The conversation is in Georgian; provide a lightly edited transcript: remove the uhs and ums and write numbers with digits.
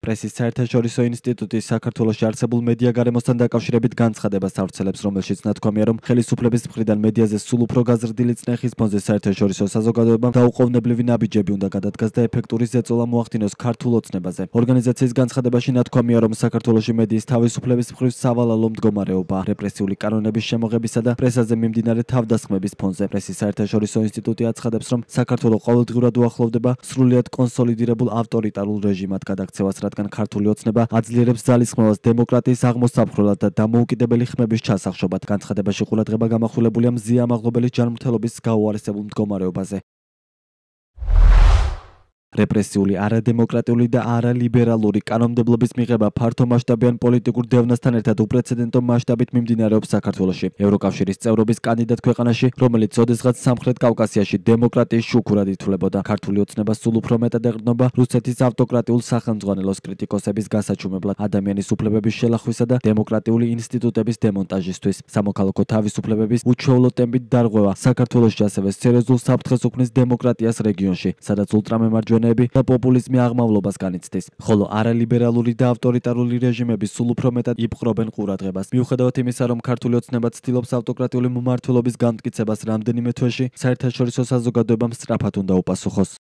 პრესის საერთაშორისო ინსტიტუტი საქართველოში არსებულ მედია გარემოსთან დაკავშირებით განცხადებას ავრცელებს, რომელშიც ნათქვამია, რომ ხელისუფლების მხრიდან მედიაზე სულ უფრო გაზრდილი წნეხის ფონზე საერთაშორისო საზოგადოებამ დაუყოვნებლივი ნაბიჯები უნდა გადადგას და ეფექტური ზეწოლა მოახდინოს ქართულ ოცნებაზე. ორგანიზაციის განცხადებაში ნათქვამია, რომ საქართველოში მედიის თავისუფლების მხრივ სავალალო მდგომარეობა, რეპრესიული კანონების შემოღებისა და პრესაზე მიმდინარე თავდასხმების ფონზე. პრესის საერთაშორისო ინსტიტუტი აცხადებს, რომ საქართველო ყოველდღურად უახლოვდება სრულიად კონსოლიდირებულ ავტორიტარულ რეჟიმად გადაქცევას, რადგან ქართული ოცნება აძლიერებს ძალისხმევას დემოკრატიის აღმოსაფხრელად და დამოუკიდებელი ხმების ჩასახშობად. განცხადებაში ყურადღება გამახვილებულია მზია ამაღლობელის ჯანმრთელობის გაუარესებულ მდგომარეობაზე. რეპრესიული, არადემოკრატიული და არალიბერალური კანონმდებლობის მიღება ფართომასშტაბიან პოლიტიკურ დევნასთან ერთად უპრეცედენტო მასშტაბით მიმდინარეობს საქართველოში. ევროკავშირის წევრობის კანდიდატ ქვეყანაში, რომელიც ოდესღაც სამხრეთ კავკასიაში დემოკრატიის შუქურად ითვლებოდა. ქართული ოცნება სულ უფრო მეტად ეყრდნობა რუსეთის ავტოკრატიულ სახელმძღვანელოს კრიტიკოსების გასაჩუმებლად, ადამიანის უფლებების შელახვისა და დემოკრატიული ინსტიტუტების დემონტაჟისთვის. სამოქალაქო თავისუფლებების უჩვეულო ტემპით დარღვევა საქართველოში ასევე სერიოზულ საფრთხეს უქმნის დემოკრატიას რეგიონში, სადაც ულტრამემარჯვენე და პოპულიზმი აღმავლობას განიცდის, ხოლო არალიბერალური და ავტორიტარული რეჟიმები სულ უფრო მეტად იპყრობენ ყურადღებას. მიუხედავად იმისა, რომ ქართული ოცნება ცდილობს ავტოკრატიული მმართველობის განმტკიცებას რამდენიმე თვეში, საერთაშორისო საზოგადოებამ სწრაფად უნდა უპასუხოს.